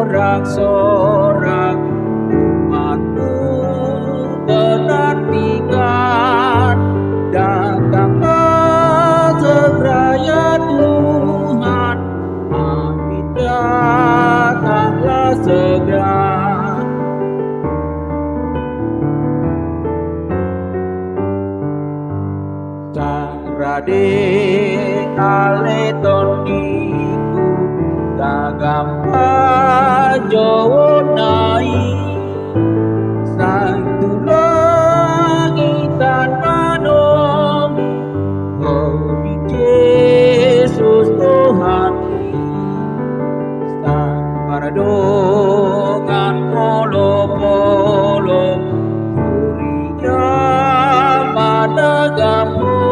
sorak-sorak umatmu menantikan, datanglah segera ya Tuhan, amin datanglah segera. Rade aleton iku tagampa jowo nai sang tulung itan manom di Yesus Tuhan sang paradongan polo-polo kuria madagamu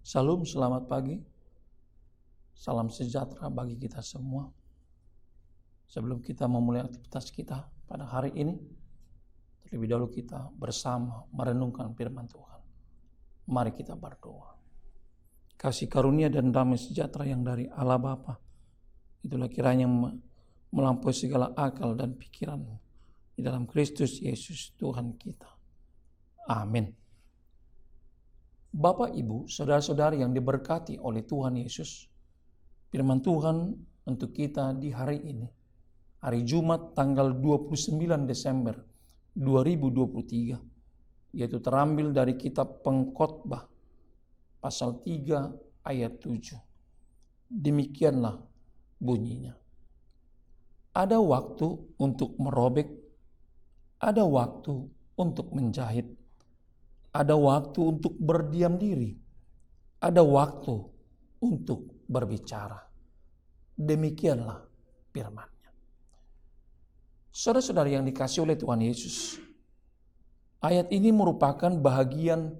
Salam, selamat pagi. Salam sejahtera bagi kita semua. Sebelum kita memulai aktivitas kita pada hari ini, terlebih dahulu kita bersama merenungkan firman Tuhan. Mari kita berdoa. Kasih karunia dan damai sejahtera yang dari Allah Bapa, itulah kiranya melampaui segala akal dan pikiran di dalam Kristus Yesus Tuhan kita. Amin. Bapak, Ibu, saudara-saudari yang diberkati oleh Tuhan Yesus, firman Tuhan untuk kita di hari ini, hari Jumat tanggal 29 Desember 2023, yaitu terambil dari kitab Pengkhotbah pasal 3 ayat 7. Demikianlah bunyinya. Ada waktu untuk merobek, ada waktu untuk menjahit, ada waktu untuk berdiam diri, ada waktu untuk berbicara. Demikianlah firman-Nya. Saudara-saudari yang dikasihi oleh Tuhan Yesus, ayat ini merupakan bahagian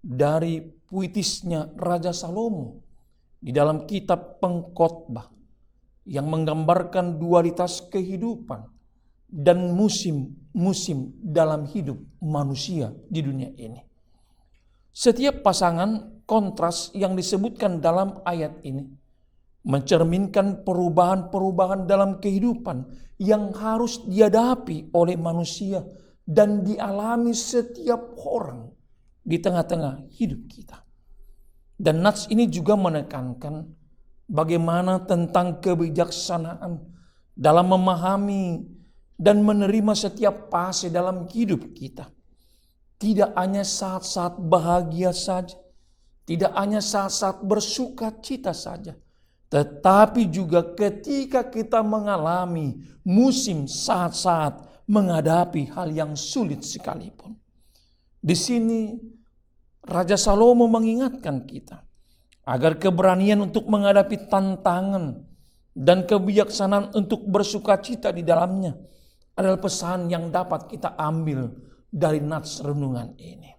dari puitisnya Raja Salomo di dalam kitab Pengkhotbah yang menggambarkan dualitas kehidupan dan musim-musim dalam hidup manusia di dunia ini. Setiap pasangan kontras yang disebutkan dalam ayat ini mencerminkan perubahan-perubahan dalam kehidupan yang harus dihadapi oleh manusia dan dialami setiap orang di tengah-tengah hidup kita. Dan nats ini juga menekankan bagaimana tentang kebijaksanaan dalam memahami dan menerima setiap fase dalam hidup kita. Tidak hanya saat-saat bahagia saja, tidak hanya saat-saat bersuka cita saja, tetapi juga ketika kita mengalami musim saat-saat menghadapi hal yang sulit sekalipun. Di sini Raja Salomo mengingatkan kita agar keberanian untuk menghadapi tantangan dan kebijaksanaan untuk bersuka cita di dalamnya adalah pesan yang dapat kita ambil dari nats renungan ini.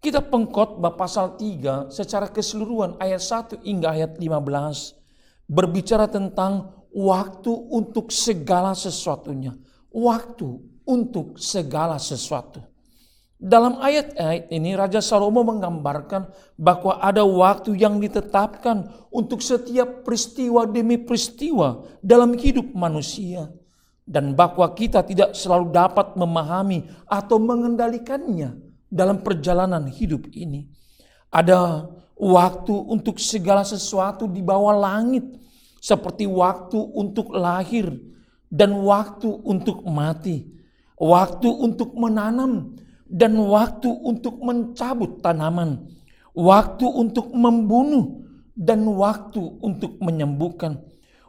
Kitab Pengkhotbah pasal 3 secara keseluruhan ayat 1 hingga ayat 15 berbicara tentang waktu untuk segala sesuatunya. Waktu untuk segala sesuatu. Dalam ayat-ayat ini Raja Salomo menggambarkan bahwa ada waktu yang ditetapkan untuk setiap peristiwa demi peristiwa dalam hidup manusia. Dan bahwa kita tidak selalu dapat memahami atau mengendalikannya dalam perjalanan hidup ini. Ada waktu untuk segala sesuatu di bawah langit. Seperti waktu untuk lahir dan waktu untuk mati. Waktu untuk menanam dan waktu untuk mencabut tanaman. Waktu untuk membunuh dan waktu untuk menyembuhkan.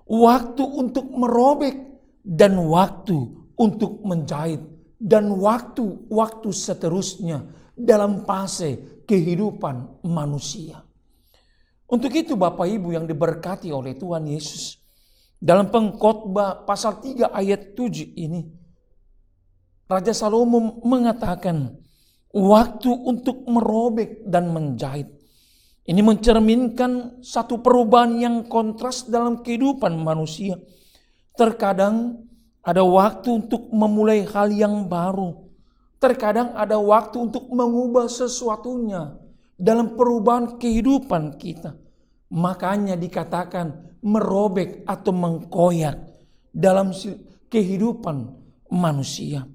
Waktu untuk merobek dan waktu untuk menjahit, dan waktu seterusnya dalam fase kehidupan manusia. Untuk itu Bapak Ibu yang diberkati oleh Tuhan Yesus, dalam Pengkhotbah pasal 3 ayat 7 ini, Raja Salomo mengatakan waktu untuk merobek dan menjahit. Ini mencerminkan satu perubahan yang kontras dalam kehidupan manusia. Terkadang Ada waktu untuk memulai hal yang baru. Terkadang ada waktu untuk mengubah sesuatunya dalam perubahan kehidupan kita. Makanya dikatakan merobek atau mengkoyak dalam kehidupan manusia.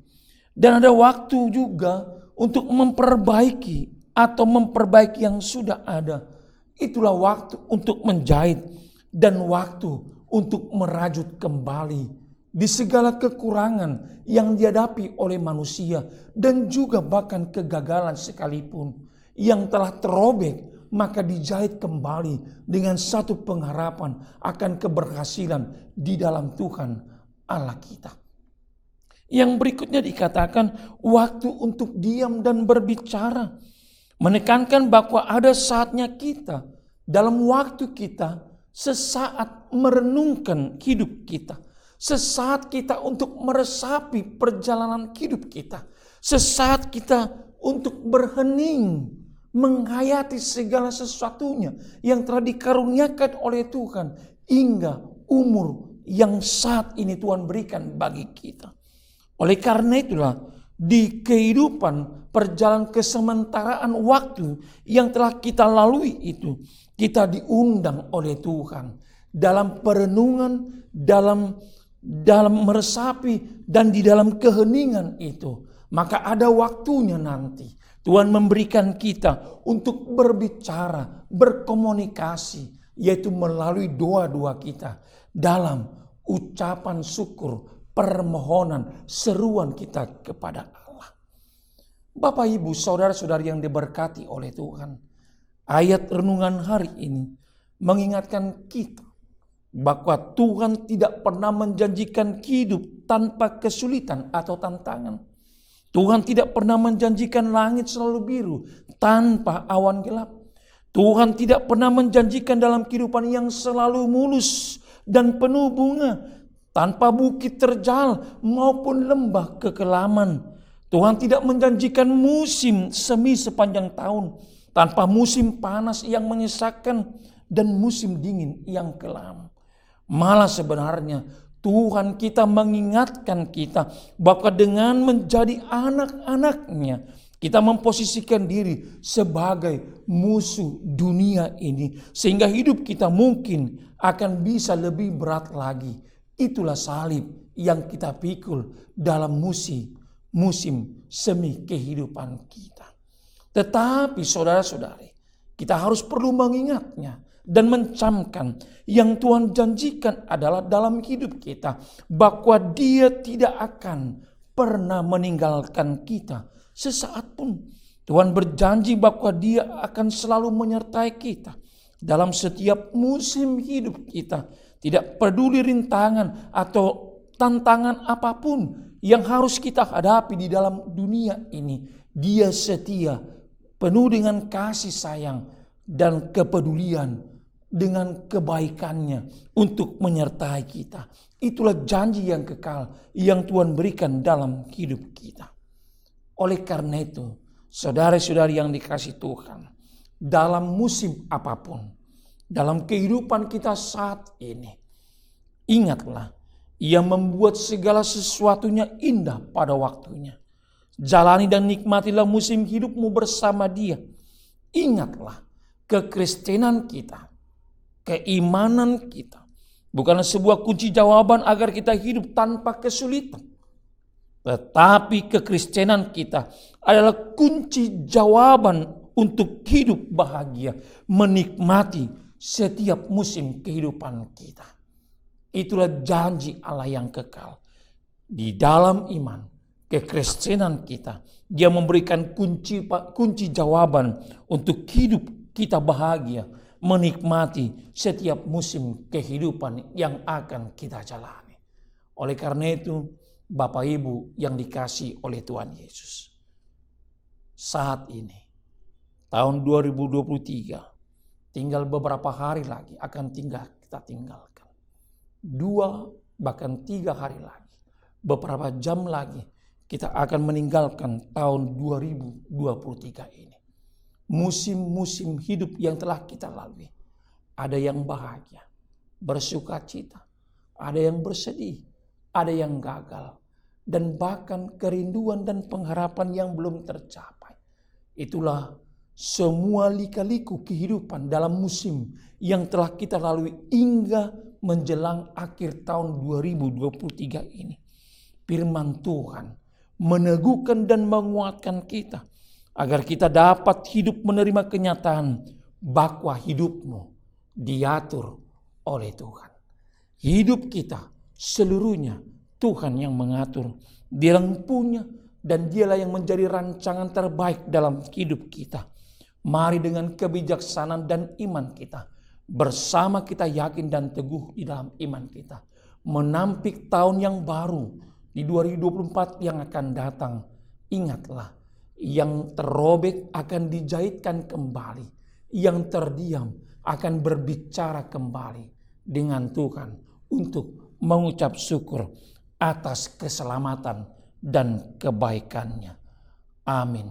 Dan ada waktu juga untuk memperbaiki atau memperbaiki yang sudah ada. Itulah waktu untuk menjahit dan waktu untuk merajut kembali di segala kekurangan yang dihadapi oleh manusia dan juga bahkan kegagalan sekalipun yang telah terobek, maka dijahit kembali dengan satu pengharapan akan keberhasilan di dalam Tuhan Allah kita. Yang berikutnya dikatakan waktu untuk diam dan berbicara, menekankan bahwa ada saatnya kita dalam waktu kita sesaat merenungkan hidup kita. Sesaat kita untuk meresapi perjalanan hidup kita. Sesaat kita untuk berhening, menghayati segala sesuatunya yang telah dikaruniakan oleh Tuhan hingga umur yang saat ini Tuhan berikan bagi kita. Oleh karena itulah di kehidupan perjalanan kesementaraan waktu yang telah kita lalui itu, kita diundang oleh Tuhan dalam perenungan, dalam meresapi dan di dalam keheningan itu. Maka ada waktunya nanti Tuhan memberikan kita untuk berbicara, berkomunikasi, yaitu melalui doa-doa kita dalam ucapan syukur, permohonan, seruan kita kepada Allah. Bapak, Ibu, saudara-saudari yang diberkati oleh Tuhan, ayat renungan hari ini mengingatkan kita bahwa Tuhan tidak pernah menjanjikan hidup tanpa kesulitan atau tantangan. Tuhan tidak pernah menjanjikan langit selalu biru tanpa awan gelap. Tuhan tidak pernah menjanjikan dalam kehidupan yang selalu mulus dan penuh bunga tanpa bukit terjal maupun lembah kekelaman. Tuhan tidak menjanjikan musim semi sepanjang tahun tanpa musim panas yang menyesakkan dan musim dingin yang kelam. Malah sebenarnya Tuhan kita mengingatkan kita bahwa dengan menjadi anak-anaknya, kita memposisikan diri sebagai musuh dunia ini. Sehingga hidup kita mungkin akan bisa lebih berat lagi. Itulah salib yang kita pikul dalam musim semi kehidupan kita. Tetapi saudara-saudari, kita harus perlu mengingatnya dan mencamkan yang Tuhan janjikan adalah dalam hidup kita bahwa Dia tidak akan pernah meninggalkan kita sesaat pun. Tuhan berjanji bahwa Dia akan selalu menyertai kita dalam setiap musim hidup kita. Tidak peduli rintangan atau tantangan apapun yang harus kita hadapi di dalam dunia ini. Dia setia, penuh dengan kasih sayang dan kepedulian dengan kebaikannya untuk menyertai kita. Itulah janji yang kekal yang Tuhan berikan dalam hidup kita. Oleh karena itu, saudara-saudari yang dikasihi Tuhan, dalam musim apapun, dalam kehidupan kita saat ini, ingatlah, Ia membuat segala sesuatunya indah pada waktunya. Jalani dan nikmatilah musim hidupmu bersama Dia. Ingatlah, kekristenan kita, keimanan kita bukanlah sebuah kunci jawaban agar kita hidup tanpa kesulitan. Tetapi kekristenan kita adalah kunci jawaban untuk hidup bahagia, menikmati setiap musim kehidupan kita. Itulah janji Allah yang kekal. Di dalam iman, kekristenan kita, Dia memberikan kunci jawaban untuk hidup kita bahagia, menikmati setiap musim kehidupan yang akan kita jalani. Oleh karena itu, Bapak Ibu yang dikasihi oleh Tuhan Yesus, saat ini, tahun 2023, tinggal beberapa hari lagi akan kita tinggalkan. 2 bahkan 3 hari lagi, beberapa jam lagi, kita akan meninggalkan tahun 2023 ini. Musim-musim hidup yang telah kita lalui. Ada yang bahagia, bersuka cita, ada yang bersedih, ada yang gagal, dan bahkan kerinduan dan pengharapan yang belum tercapai. Itulah semua lika-liku kehidupan dalam musim yang telah kita lalui hingga menjelang akhir tahun 2023 ini. Firman Tuhan meneguhkan dan menguatkan kita agar kita dapat hidup menerima kenyataan bahwa hidupmu diatur oleh Tuhan. Hidup kita seluruhnya Tuhan yang mengatur. Dia yang punya dan dialah yang menjadi rancangan terbaik dalam hidup kita. Mari dengan kebijaksanaan dan iman kita, bersama kita yakin dan teguh di dalam iman kita, menampik tahun yang baru di 2024 yang akan datang. Ingatlah, yang terrobek akan dijahitkan kembali, yang terdiam akan berbicara kembali dengan Tuhan untuk mengucap syukur atas keselamatan dan kebaikannya. Amin.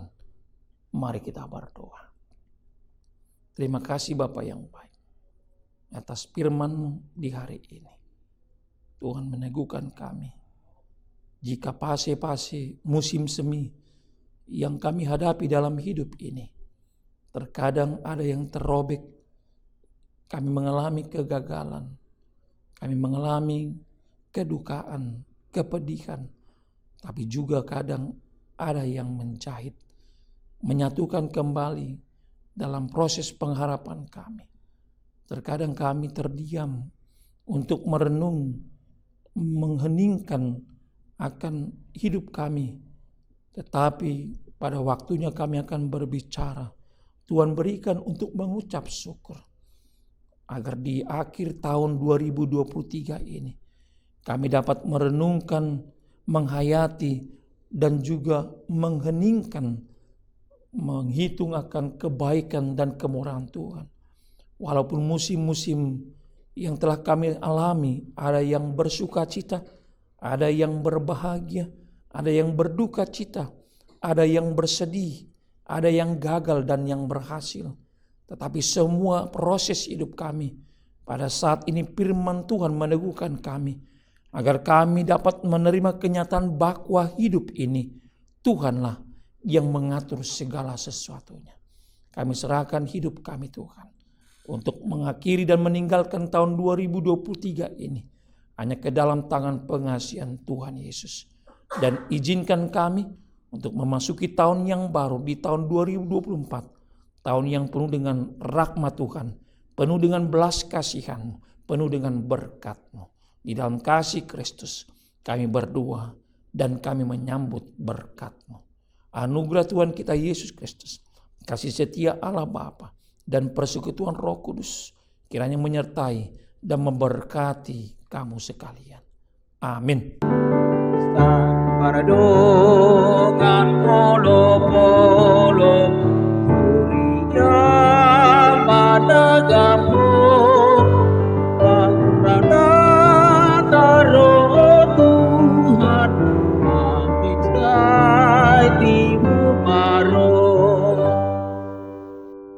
Mari kita berdoa. Terima kasih Bapa yang baik atas firman-Mu di hari ini. Tuhan meneguhkan kami. Jika fase-fase musim semi yang kami hadapi dalam hidup ini, terkadang ada yang terrobek, kami mengalami kegagalan, kami mengalami kedukaan, kepedihan, tapi juga kadang ada yang menjahit, menyatukan kembali dalam proses pengharapan kami. Terkadang kami terdiam untuk merenung, mengheningkan akan hidup kami. Tetapi pada waktunya kami akan berbicara. Tuhan berikan untuk mengucap syukur. Agar di akhir tahun 2023 ini kami dapat merenungkan, menghayati, dan juga mengheningkan, menghitung akan kebaikan dan kemurahan Tuhan. Walaupun musim-musim yang telah kami alami, ada yang bersuka cita, ada yang berbahagia, ada yang berduka cita, ada yang bersedih, ada yang gagal dan yang berhasil. Tetapi semua proses hidup kami, pada saat ini firman Tuhan meneguhkan kami, agar kami dapat menerima kenyataan bahwa hidup ini Tuhanlah yang mengatur segala sesuatunya. Kami serahkan hidup kami Tuhan, untuk mengakhiri dan meninggalkan tahun 2023 ini hanya ke dalam tangan pengasihan Tuhan Yesus. Dan izinkan kami untuk memasuki tahun yang baru di tahun 2024. Tahun yang penuh dengan rahmat Tuhan, penuh dengan belas kasihan-Mu, penuh dengan berkat-Mu. Di dalam kasih Kristus kami berdoa dan kami menyambut berkat-Mu. Anugerah Tuhan kita Yesus Kristus, kasih setia Allah Bapa, dan persekutuan Roh Kudus kiranya menyertai dan memberkati kamu sekalian. Amin. Paradongan polopo